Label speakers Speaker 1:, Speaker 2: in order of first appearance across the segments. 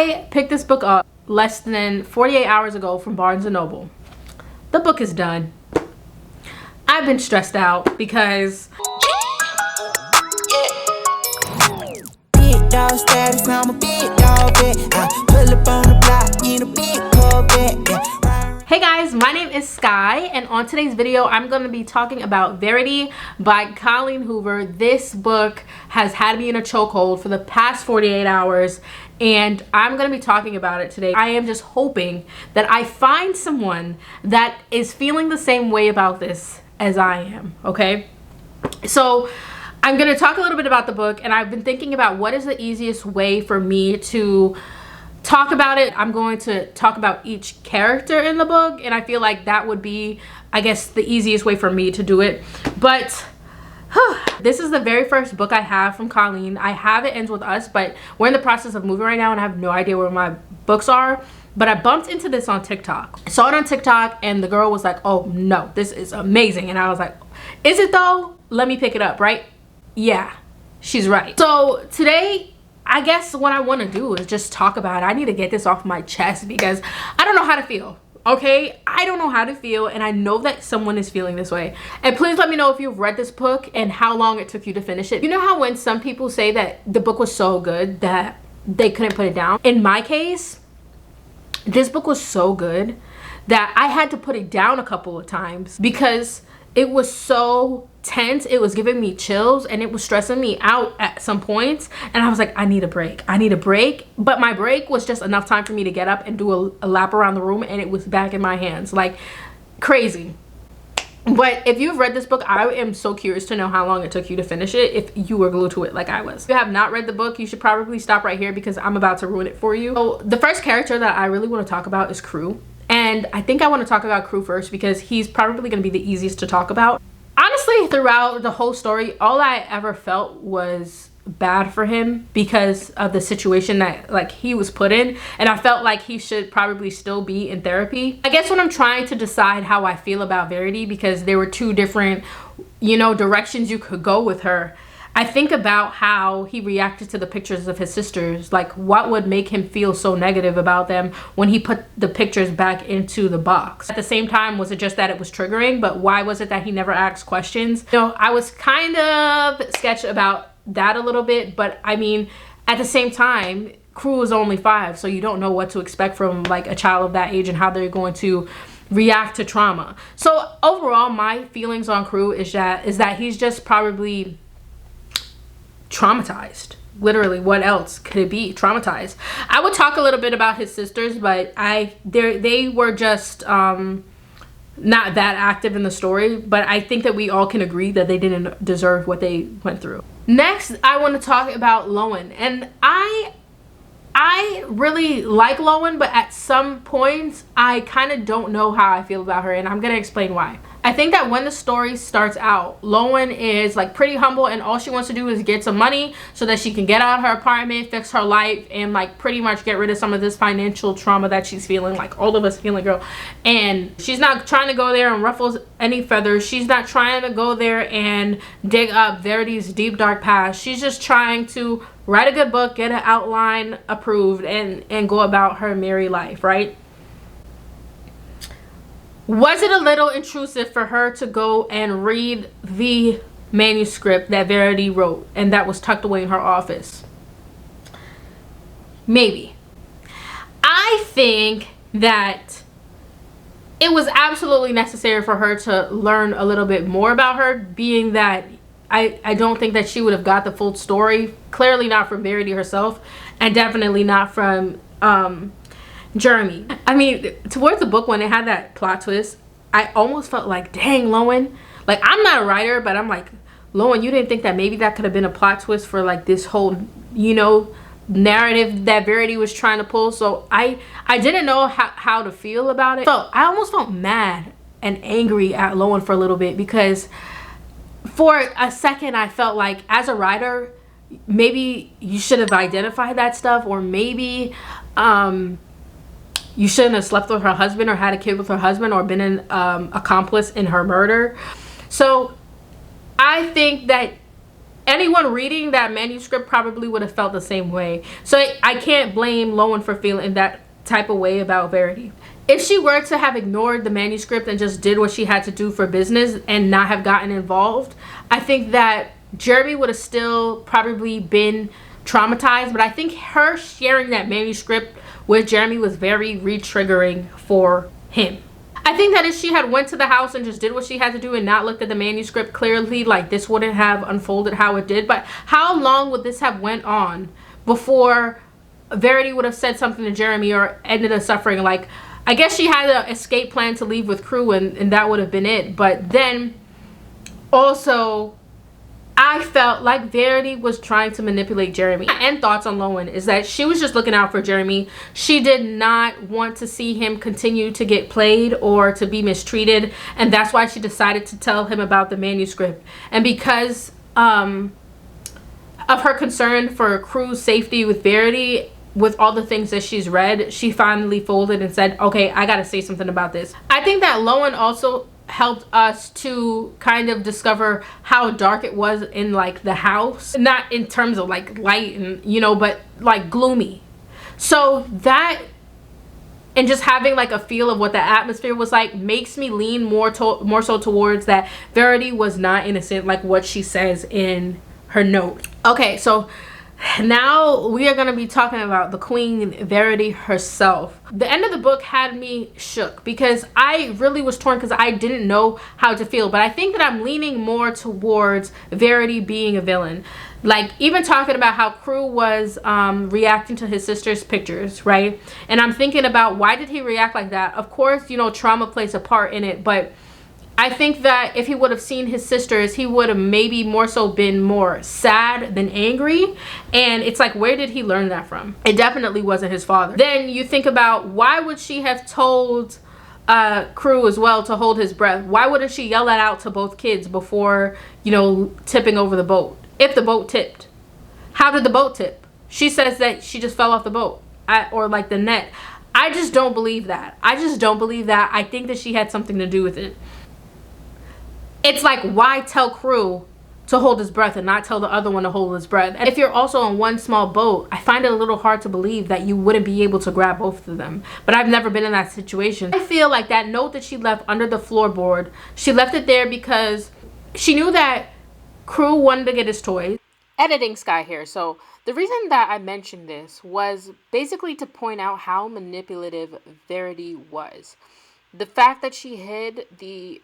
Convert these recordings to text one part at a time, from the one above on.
Speaker 1: I picked this book up less than 48 hours ago from Barnes & Noble. The book is done. I've been stressed out because big dog status, I'm a big dog, I pull up on the block in a big Corvette. Hey guys, my name is Sky, and on today's video I'm going to be talking about Verity by Colleen Hoover. This book has had me in a chokehold for the past 48 hours, and I'm going to be talking about it today. I am just hoping that I find someone that is feeling the same way about this as I am, okay? So I'm going to talk a little bit about the book, and I've been thinking about what is the easiest way for me to talk about it. I'm going to talk about each character in the book, and I feel like that would be, I guess, the easiest way for me to do it. But this is the very first book I have from Colleen. I have It Ends With Us, but we're in the process of moving right now and I have no idea where my books are. But I bumped into this on TikTok. I saw it on TikTok and the girl was like, oh no, this is amazing. And I was like, is it though? Let me pick it up, right? Yeah, she's right. So today, I guess what I want to do is just talk about it. I need to get this off my chest because I don't know how to feel, okay? I don't know how to feel, and I know that someone is feeling this way. And please let me know if you've read this book and how long it took you to finish it. You know how when some people say that the book was so good that they couldn't put it down? In my case, this book was so good that I had to put it down a couple of times because it was so tense. It was giving me chills and it was stressing me out at some points, and I was like, I need a break. But my break was just enough time for me to get up and do a lap around the room, and it was back in my hands like crazy. But if you've read this book, I am so curious to know how long it took you to finish it if you were glued to it like I was. If you have not read the book, you should probably stop right here because I'm about to ruin it for you. So the first character that I really want to talk about is Crew. And I think I want to talk about Crew first because he's probably going to be the easiest to talk about. Honestly, throughout the whole story, all I ever felt was bad for him because of the situation that like he was put in, and I felt like he should probably still be in therapy. I guess when I'm trying to decide how I feel about Verity, because there were two different, you know, directions you could go with her, I think about how he reacted to the pictures of his sisters. Like, what would make him feel so negative about them when he put the pictures back into the box? At the same time, was it just that it was triggering? But why was it that he never asked questions? You know, I was kind of sketched about that a little bit, but I mean, at the same time, Crew is only 5, so you don't know what to expect from like a child of that age and how they're going to react to trauma. So overall, my feelings on Crew is that he's just probably traumatized. Literally, what else could it be? Traumatized. I would talk a little bit about his sisters, but they were just not that active in the story, but I think that we all can agree that they didn't deserve what they went through. Next, I want to talk about Lowen, and I really like Lowen, but at some points I kind of don't know how I feel about her, and I'm gonna explain why. I think that when the story starts out, Lowen is like pretty humble, and all she wants to do is get some money so that she can get out of her apartment, fix her life, and like pretty much get rid of some of this financial trauma that she's feeling, like all of us feeling, girl. And she's not trying to go there and ruffle any feathers. She's not trying to go there and dig up Verity's deep dark past. She's just trying to write a good book, get an outline approved, and go about her merry life, right? Was it a little intrusive for her to go and read the manuscript that Verity wrote and that was tucked away in her office? Maybe. I think that it was absolutely necessary for her to learn a little bit more about her, being that I don't think that she would have got the full story. Clearly not from Verity herself, and definitely not from Jeremy. I mean, towards the book when it had that plot twist, I almost felt like, dang, Lowen. Like, I'm not a writer, but I'm like, Lowen, you didn't think that maybe that could have been a plot twist for like this whole, you know, narrative that Verity was trying to pull. So I didn't know how to feel about it. So I almost felt mad and angry at Lowen for a little bit, because for a second I felt like, as a writer, maybe you should have identified that stuff, or maybe you shouldn't have slept with her husband or had a kid with her husband or been an accomplice in her murder. So I think that anyone reading that manuscript probably would have felt the same way. So I can't blame Lowen for feeling that type of way about Verity. If she were to have ignored the manuscript and just did what she had to do for business and not have gotten involved, I think that Jeremy would have still probably been traumatized. But I think her sharing that manuscript with Jeremy was very re-triggering for him. I think that if she had went to the house and just did what she had to do and not looked at the manuscript clearly, like, this wouldn't have unfolded how it did. But how long would this have went on before Verity would have said something to Jeremy or ended up suffering? Like, I guess she had an escape plan to leave with Crew, and that would have been it. But then also, I felt like Verity was trying to manipulate Jeremy. My end thoughts on Lowen is that she was just looking out for Jeremy. She did not want to see him continue to get played or to be mistreated, and that's why she decided to tell him about the manuscript. And because of her concern for Crew's safety with Verity, with all the things that she's read, she finally folded and said, okay, I gotta say something about this. I think that Lowen also helped us to kind of discover how dark it was in, like, the house, not in terms of like light and, you know, but like gloomy. So that, and just having like a feel of what the atmosphere was like, makes me lean more so towards that Verity was not innocent, like what she says in her note. Okay, so now we are going to be talking about the queen, Verity herself. The end of the book had me shook because I really was torn because I didn't know how to feel. But I think that I'm leaning more towards Verity being a villain. Like, even talking about how Crew was reacting to his sister's pictures, right? And I'm thinking about, why did he react like that? Of course, you know, trauma plays a part in it, but I think that if he would have seen his sisters, he would have maybe more so been more sad than angry. And it's like, where did he learn that from? It definitely wasn't his father. Then you think about, why would she have told Crew as well to hold his breath? Why wouldn't she yell that out to both kids before, you know, tipping over the boat? If the boat tipped, how did the boat tip? She says that she just fell off the boat, or like the net. I just don't believe that. I just don't believe that. I think that she had something to do with it. It's like, why tell Crew to hold his breath and not tell the other one to hold his breath? And if you're also on one small boat, I find it a little hard to believe that you wouldn't be able to grab both of them. But I've never been in that situation. I feel like that note that she left under the floorboard, she left it there because she knew that Crew wanted to get his toys. Editing Sky here. So the reason that I mentioned this was basically to point out how manipulative Verity was. The fact that she hid the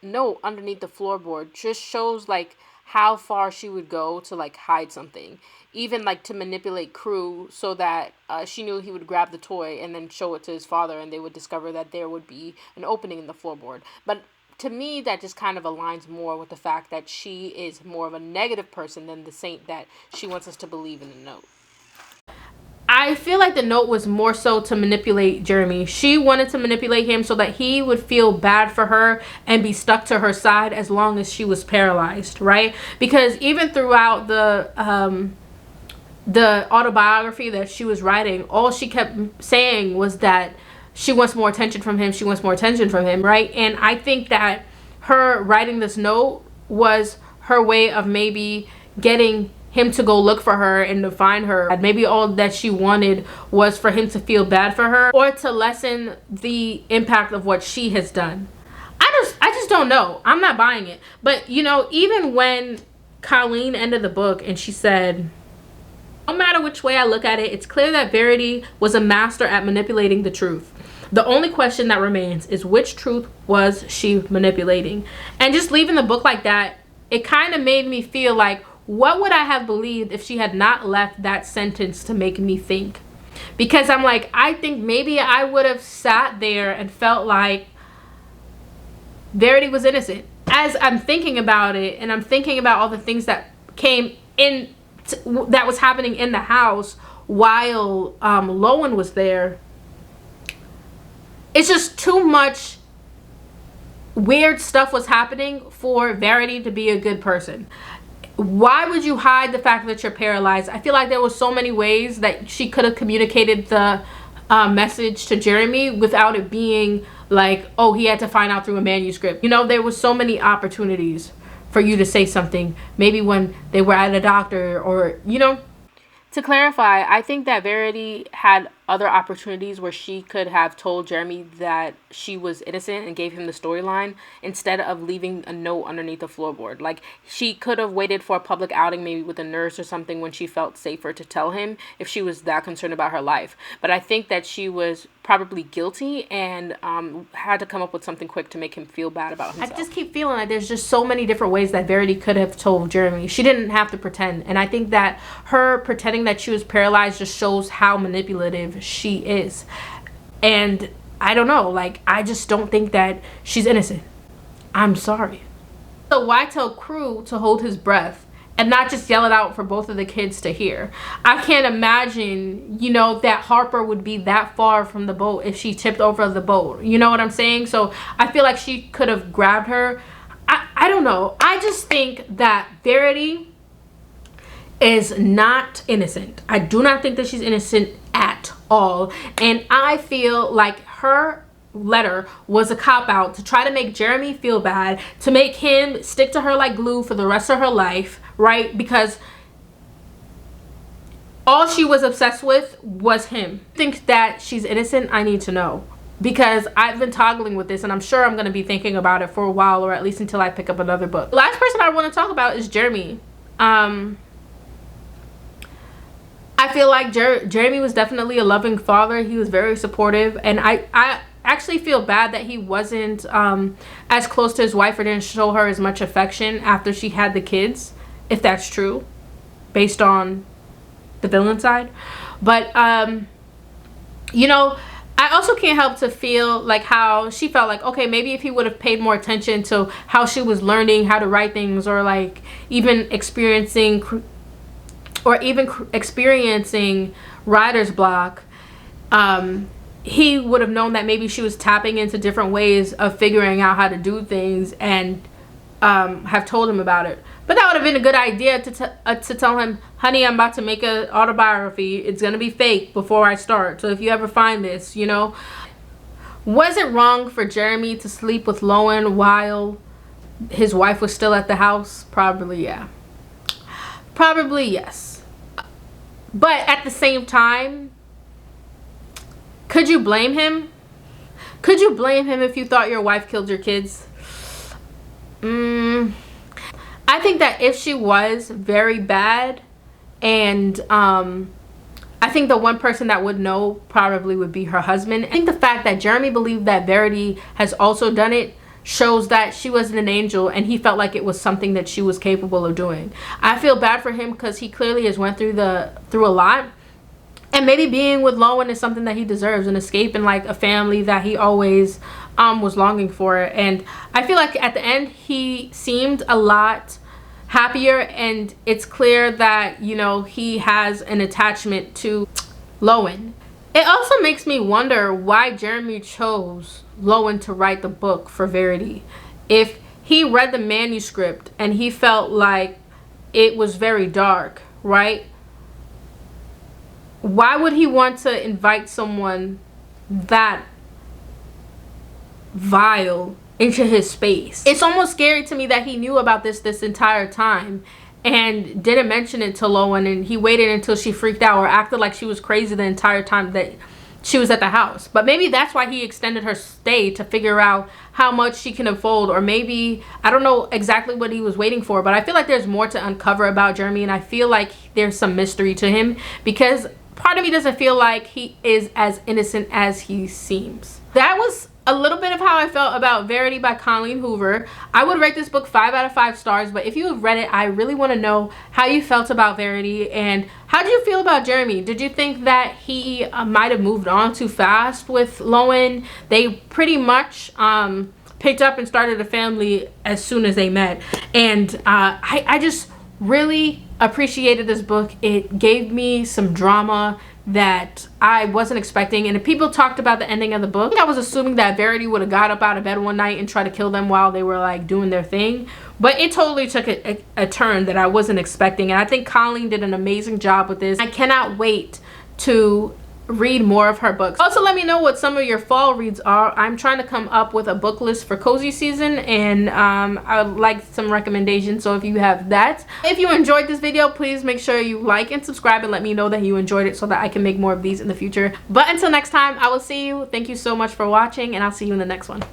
Speaker 1: note underneath the floorboard just shows like how far she would go to like hide something, even like to manipulate Crew so that she knew he would grab the toy and then show it to his father, and they would discover that there would be an opening in the floorboard. But to me, that just kind of aligns more with the fact that she is more of a negative person than the saint that she wants us to believe in the note. I feel like the note was more so to manipulate Jeremy. She wanted to manipulate him so that he would feel bad for her and be stuck to her side as long as she was paralyzed, right? Because even throughout the autobiography that she was writing, all she kept saying was that she wants more attention from him. She wants more attention from him, right? And I think that her writing this note was her way of maybe getting him to go look for her and to find her. Maybe all that she wanted was for him to feel bad for her, or to lessen the impact of what she has done. I just don't know. I'm not buying it. But, you know, even when Colleen ended the book and she said, no matter which way I look at it, it's clear that Verity was a master at manipulating the truth. The only question that remains is, which truth was she manipulating? And just leaving the book like that, it kind of made me feel like, what would I have believed if she had not left that sentence to make me think? Because I'm like, I think maybe I would have sat there and felt like Verity was innocent. As I'm thinking about it, and I'm thinking about all the things that came in, that was happening in the house while Lowen was there, it's just too much weird stuff was happening for Verity to be a good person. Why would you hide the fact that you're paralyzed? I feel like there were so many ways that she could have communicated the message to Jeremy without it being like, oh, he had to find out through a manuscript. You know, there were so many opportunities for you to say something, maybe when they were at a doctor, or, you know. To clarify, I think that Verity had other opportunities where she could have told Jeremy that she was innocent and gave him the storyline instead of leaving a note underneath the floorboard. Like, she could have waited for a public outing, maybe with a nurse or something, when she felt safer to tell him if she was that concerned about her life. But I think that she was probably guilty and had to come up with something quick to make him feel bad about himself. I just keep feeling like there's just so many different ways that Verity could have told Jeremy. She didn't have to pretend. And I think that her pretending that she was paralyzed just shows how manipulative she is. And I don't know, like, I just don't think that she's innocent. I'm sorry. So why tell Crew to hold his breath and not just yell it out for both of the kids to hear? I can't imagine, you know, that Harper would be that far from the boat if she tipped over the boat. You know what I'm saying? So I feel like she could have grabbed her. I don't know. I just think that Verity is not innocent. I do not think that she's innocent at all. And I feel like her letter was a cop-out to try to make Jeremy feel bad, to make him stick to her like glue for the rest of her life, right? Because all she was obsessed with was him. Think that she's innocent? I need to know, because I've been toggling with this and I'm sure I'm going to be thinking about it for a while, or at least until I pick up another book. The last person I want to talk about is Jeremy. I feel like Jeremy was definitely a loving father. He was very supportive, and I actually feel bad that he wasn't as close to his wife or didn't show her as much affection after she had the kids, if that's true, based on the villain side. But you know, I also can't help to feel like how she felt like, okay, maybe if he would have paid more attention to how she was learning how to write things, or like even experiencing writer's block, he would have known that maybe she was tapping into different ways of figuring out how to do things, and have told him about it. But that would have been a good idea to tell him, honey, I'm about to make an autobiography. It's gonna be fake before I start, so if you ever find this, you know. Was it wrong for Jeremy to sleep with Lowen while his wife was still at the house? Probably, yeah. Probably, yes. But at the same time, could you blame him? Could you blame him if you thought your wife killed your kids? I think that if she was very bad, and I think the one person that would know probably would be her husband. I think the fact that Jeremy believed that Verity has also done it shows that she wasn't an angel, and he felt like it was something that she was capable of doing. I feel bad for him because he clearly has went through a lot, and maybe being with Lowen is something that he deserves, an escape in like a family that he always was longing for. And I feel like at the end he seemed a lot happier, and it's clear that, you know, he has an attachment to Lowen. It also makes me wonder why Jeremy chose Lowen to write the book for Verity. If he read the manuscript and he felt like it was very dark, right? Why would he want to invite someone that vile into his space? It's almost scary to me that he knew about this entire time and didn't mention it to Lowen, and he waited until she freaked out or acted like she was crazy the entire time that she was at the house. But maybe that's why he extended her stay, to figure out how much she can unfold, or maybe I don't know exactly what he was waiting for. But I feel like there's more to uncover about Jeremy, and I feel like there's some mystery to him, because part of me doesn't feel like he is as innocent as he seems. That was a little bit of how I felt about Verity by Colleen Hoover. I would rate this book 5 out of 5 stars, but if you have read it, I really want to know how you felt about Verity, and how did you feel about Jeremy? Did you think that he might have moved on too fast with Lowen? They pretty much picked up and started a family as soon as they met, and I just really appreciated this book. It gave me some drama that I wasn't expecting, and if people talked about the ending of the book, I was assuming that Verity would have got up out of bed one night and tried to kill them while they were like doing their thing, but it totally took a turn that I wasn't expecting, and I think Colleen did an amazing job with this. I cannot wait to read more of her books. Also, let me know what some of your fall reads are. I'm trying to come up with a book list for cozy season, and I would like some recommendations, so if you have that. If you enjoyed this video, please make sure you like and subscribe and let me know that you enjoyed it so that I can make more of these in the future. But until next time, I will see you. Thank you so much for watching, and I'll see you in the next one.